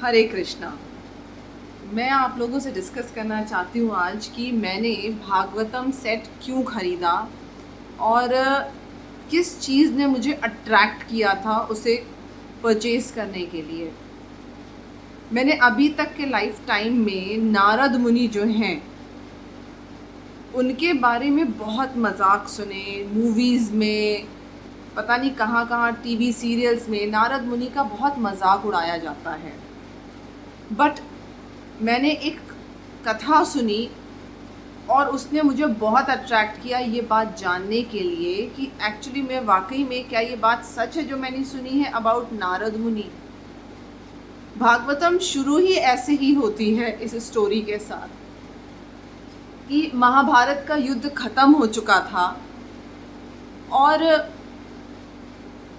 हरे कृष्णा। मैं आप लोगों से डिस्कस करना चाहती हूँ आज कि मैंने भागवतम सेट क्यों ख़रीदा और किस चीज़ ने मुझे अट्रैक्ट किया था उसे परचेज़ करने के लिए। मैंने अभी तक के लाइफ टाइम में नारद मुनि जो हैं उनके बारे में बहुत मजाक सुने, मूवीज़ में, पता नहीं कहाँ कहाँ टीवी सीरियल्स में नारद मुनि का बहुत मजाक उड़ाया जाता है। बट मैंने एक कथा सुनी और उसने मुझे बहुत अट्रैक्ट किया ये बात जानने के लिए कि एक्चुअली में वाकई में क्या ये बात सच है जो मैंने सुनी है अबाउट नारद मुनि। भागवतम शुरू ही ऐसे ही होती है इस स्टोरी के साथ कि महाभारत का युद्ध खत्म हो चुका था और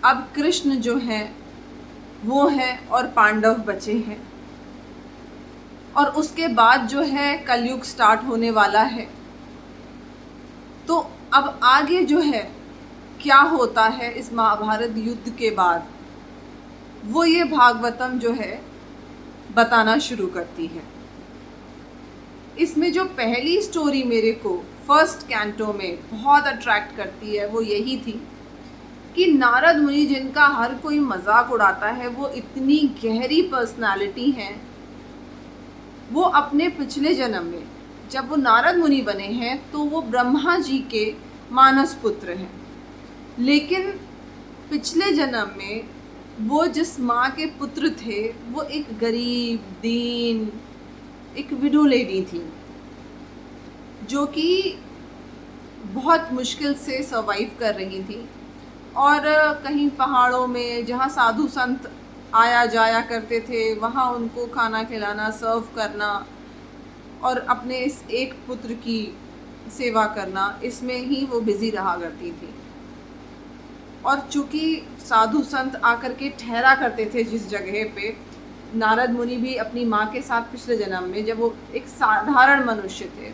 अब कृष्ण जो हैं वो हैं और पांडव बचे हैं और उसके बाद जो है कलयुग स्टार्ट होने वाला है। तो अब आगे जो है क्या होता है इस महाभारत युद्ध के बाद वो ये भागवतम जो है बताना शुरू करती है। इसमें जो पहली स्टोरी मेरे को फर्स्ट कैंटो में बहुत अट्रैक्ट करती है वो यही थी कि नारद मुनि जिनका हर कोई मजाक उड़ाता है वो इतनी गहरी पर्सनालिटी हैं। वो अपने पिछले जन्म में जब वो नारद मुनि बने हैं तो वो ब्रह्मा जी के मानस पुत्र हैं, लेकिन पिछले जन्म में वो जिस माँ के पुत्र थे वो एक गरीब दीन एक विडो लेडी थी जो कि बहुत मुश्किल से सर्वाइव कर रही थी और कहीं पहाड़ों में जहाँ साधु संत आया जाया करते थे वहाँ उनको खाना खिलाना, सर्व करना और अपने इस एक पुत्र की सेवा करना, इसमें ही वो बिज़ी रहा करती थी। और चूँकि साधु संत आकर के ठहरा करते थे जिस जगह पे, नारद मुनि भी अपनी माँ के साथ पिछले जन्म में जब वो एक साधारण मनुष्य थे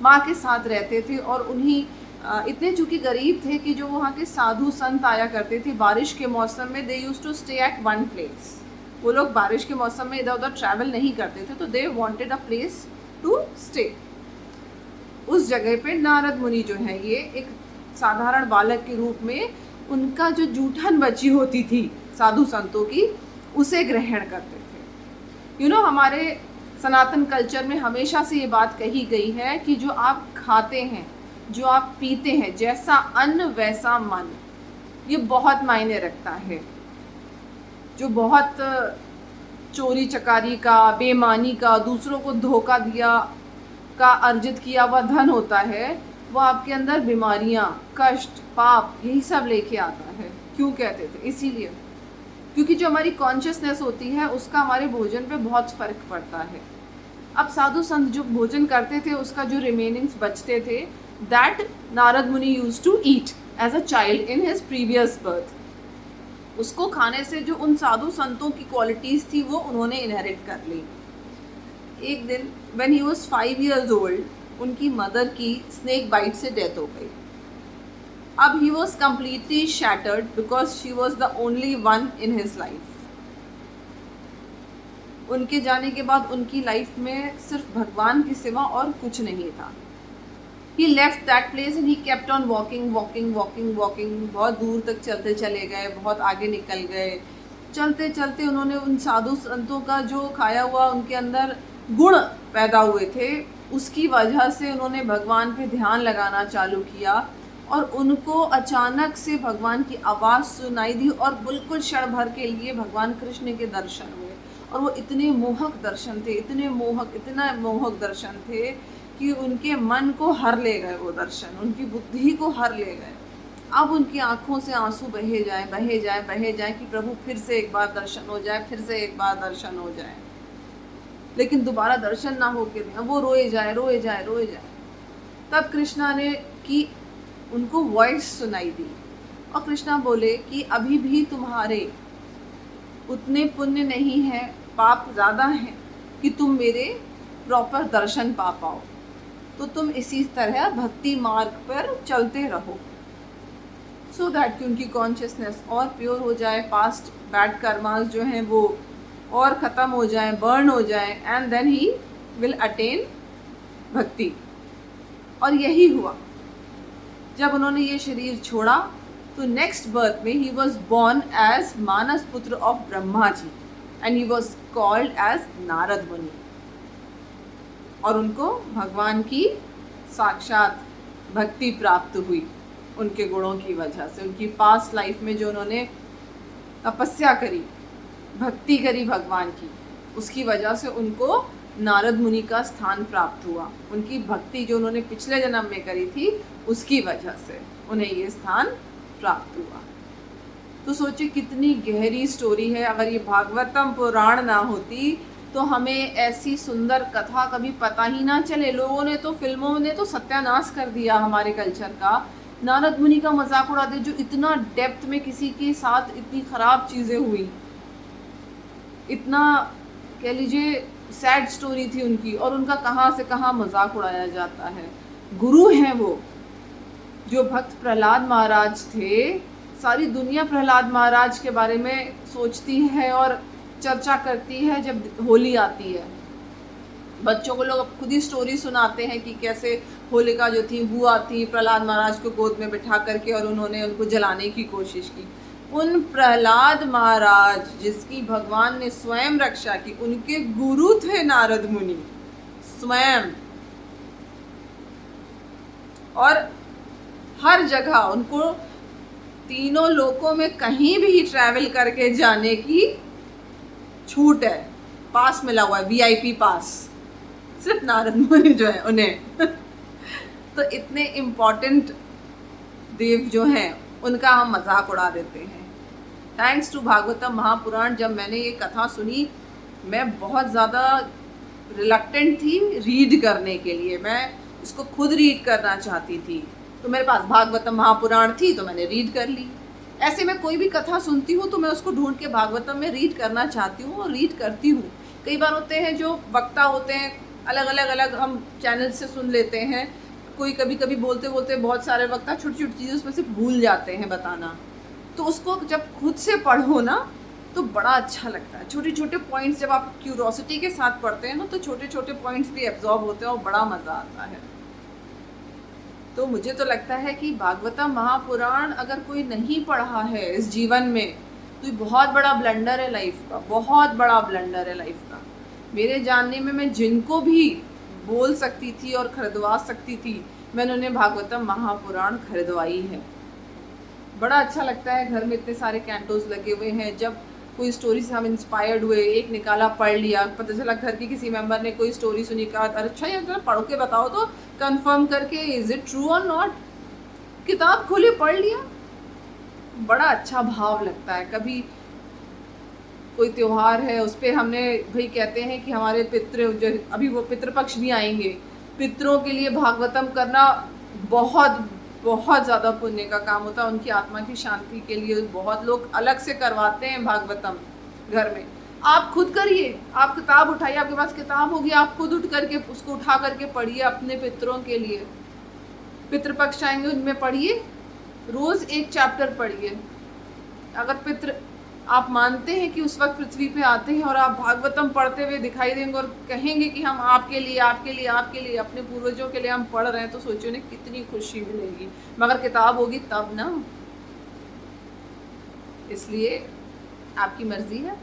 माँ के साथ रहते थे और उन्हीं इतने चूँकि गरीब थे कि जो वहाँ के साधु संत आया करते थे बारिश के मौसम में they used to stay at one place. वो लोग बारिश के मौसम में इधर उधर ट्रैवल नहीं करते थे तो they wanted a place to stay. उस जगह पे नारद मुनि जो है ये एक साधारण बालक के रूप में उनका जो जूठन बची होती थी साधु संतों की उसे ग्रहण करते थे। हमारे सनातन कल्चर में हमेशा से ये बात कही गई है कि जो आप खाते हैं, जो आप पीते हैं, जैसा अन्न वैसा मन, ये बहुत मायने रखता है। जो बहुत चोरी चकारी का, बेईमानी का, दूसरों को धोखा दिया का अर्जित किया हुआ धन होता है वो आपके अंदर बीमारियां, कष्ट, पाप यही सब लेके आता है। क्यों कहते थे? इसीलिए क्योंकि जो हमारी कॉन्शियसनेस होती है उसका हमारे भोजन पे बहुत फ़र्क पड़ता है। अब साधु संत जो भोजन करते थे उसका जो रिमेनिंग्स बचते थे that Narad muni used to eat as a child in his previous birth. उसको खाने से जो उन साधु संतों की क्वालिटीज़ थी वो उन्होंने इनहेरिट कर ली। एक दिन when he was 5 years old उनकी मदर की स्नेक बाइट से डेथ हो गई। अब he was completely shattered because she was the only one in his life. उनके जाने के बाद उनकी लाइफ में सिर्फ भगवान के सिवा और कुछ नहीं था। He left that place and he kept on walking walking walking walking. बहुत दूर तक चलते चले गए, बहुत आगे निकल गए। चलते चलते उन्होंने उन साधु संतों का जो खाया हुआ उनके अंदर गुण पैदा हुए थे उसकी वजह से उन्होंने भगवान पे ध्यान लगाना चालू किया और उनको अचानक से भगवान की आवाज़ सुनाई दी और बिल्कुल क्षण भर के लिए भगवान कृष्ण के दर्शन हुए। और वो इतने मोहक दर्शन थे, इतना मोहक दर्शन थे कि उनके मन को हर ले गए वो दर्शन, उनकी बुद्धि को हर ले गए। अब उनकी आंखों से आंसू बहे जाए बहे जाए बहे जाए कि प्रभु फिर से एक बार दर्शन हो जाए, फिर से एक बार दर्शन हो जाए, लेकिन दोबारा दर्शन ना हो के वो रोए जाए रोए जाए रोए जाए। तब कृष्णा ने की उनको वॉइस सुनाई दी और कृष्णा बोले कि अभी भी तुम्हारे उतने पुण्य नहीं है, पाप ज़्यादा हैं कि तुम मेरे प्रॉपर दर्शन पा पाओ, तो तुम इसी तरह भक्ति मार्ग पर चलते रहो सो दैट कि उनकी कॉन्शियसनेस और प्योर हो जाए, पास्ट बैड कर्मास जो हैं वो और ख़त्म हो जाए, बर्न हो जाए, and then he will attain bhakti. और यही हुआ। जब उन्होंने ये शरीर छोड़ा तो नेक्स्ट बर्थ में he was born as manas putra of Brahma ji and he was called as Narad muni. और उनको भगवान की साक्षात भक्ति प्राप्त हुई उनके गुणों की वजह से। उनकी पास्ट लाइफ में जो उन्होंने तपस्या करी, भक्ति करी भगवान की, उसकी वजह से उनको नारद मुनि का स्थान प्राप्त हुआ। उनकी भक्ति जो उन्होंने पिछले जन्म में करी थी उसकी वजह से उन्हें ये स्थान प्राप्त हुआ। तो सोचिए कितनी गहरी स्टोरी है। अगर ये भागवतम पुराण ना होती तो हमें ऐसी सुंदर कथा कभी पता ही ना चले। लोगों ने तो, फिल्मों ने तो सत्यानाश कर दिया हमारे कल्चर का। नारद मुनि का मजाक उड़ा दे, जो इतना डेप्थ में किसी के साथ इतनी खराब चीज़ें हुई, इतना कह लीजिए सैड स्टोरी थी उनकी, और उनका कहाँ से कहाँ मजाक उड़ाया जाता है। गुरु हैं वो, जो भक्त प्रहलाद महाराज थे। सारी दुनिया प्रहलाद महाराज के बारे में सोचती है और चर्चा करती है जब होली आती है। बच्चों को लोग अब खुद ही स्टोरी सुनाते हैं कि कैसे होलिका जो थी बुआ थी, प्रहलाद महाराज को गोद में बिठा करके और उन्होंने उनको जलाने की कोशिश की। उन प्रहलाद महाराज जिसकी भगवान ने स्वयं रक्षा की, उनके गुरु थे नारद मुनि स्वयं। और हर जगह उनको तीनों लोकों में कहीं भी ट्रैवल करके जाने की छूट है, पास मिला हुआ है, वीआईपी पास, सिर्फ नारद मुनि जो है उन्हें। तो इतने इम्पोर्टेंट देव जो हैं उनका हम मजाक उड़ा देते हैं। थैंक्स टू भागवतम महापुराण, जब मैंने ये कथा सुनी मैं बहुत ज़्यादा रिलक्टेंट थी रीड करने के लिए। मैं इसको खुद रीड करना चाहती थी, तो मेरे पास भागवतम महापुराण थी तो मैंने रीड कर ली। ऐसे मैं कोई भी कथा सुनती हूँ तो मैं उसको ढूंढ के भागवतम में रीड करना चाहती हूँ और रीड करती हूँ। कई बार होते हैं जो वक्ता होते हैं, अलग अलग हम चैनल से सुन लेते हैं। कोई कभी कभी बोलते बोलते बहुत सारे वक्ता छोटी छोटी चीज़ें उसमें से भूल जाते हैं बताना, तो उसको जब खुद से पढ़ो ना तो बड़ा अच्छा लगता है। छोटे छोटे पॉइंट्स जब आप क्यूरोसिटी के साथ पढ़ते हैं ना तो छोटे छोटे पॉइंट्स भी एब्जॉर्ब होते हैं और बड़ा मज़ा आता है। तो मुझे तो लगता है कि भागवतम महापुराण अगर कोई नहीं पढ़ा है इस जीवन में तो ये बहुत बड़ा ब्लंडर है लाइफ का, बहुत बड़ा ब्लंडर है लाइफ का। मेरे जानने में मैं जिनको भी बोल सकती थी और खरीदवा सकती थी मैंने उन्हें भागवतम महापुराण खरीदवाई है। बड़ा अच्छा लगता है, घर में इतने सारे कैंटोस लगे हुए हैं। जब कोई स्टोरी से हम इंस्पायर्ड हुए, एक निकाला पढ़ लिया, पता चला घर की किसी मेंबर ने कोई स्टोरी सुनी, कहा अच्छा यार जरा पढ़ के बताओ तो, कंफर्म करके इज इट ट्रू और नॉट, किताब खोले पढ़ लिया, बड़ा अच्छा भाव लगता है। कभी कोई त्यौहार है उस पर हमने भाई कहते हैं कि हमारे पितृ जो अभी वो पितृपक्ष भी आएंगे, पितरों के लिए भागवतम करना बहुत बहुत ज़्यादा पुण्य का काम होता है। उनकी आत्मा की शांति के लिए बहुत लोग अलग से करवाते हैं भागवतम घर में। आप खुद करिए, आप किताब उठाइए, आपके पास किताब होगी, आप खुद उठ करके उसको उठा करके पढ़िए अपने पितरों के लिए। पितृपक्ष आएंगे उनमें पढ़िए, रोज़ एक चैप्टर पढ़िए। अगर पितृ आप मानते हैं कि उस वक्त पृथ्वी पे आते हैं और आप भागवतम पढ़ते हुए दिखाई देंगे और कहेंगे कि हम आपके लिए आपके लिए आपके लिए अपने पूर्वजों के लिए हम पढ़ रहे हैं, तो सोचिए उन्हें कितनी खुशी मिलेगी। मगर किताब होगी तब ना। इसलिए आपकी मर्जी है,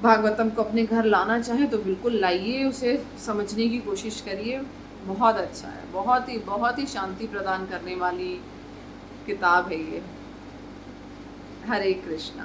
भागवतम को अपने घर लाना चाहे तो बिल्कुल लाइए, उसे समझने की कोशिश करिए। बहुत अच्छा है, बहुत ही शांति प्रदान करने वाली किताब है ये। हरे कृष्णा।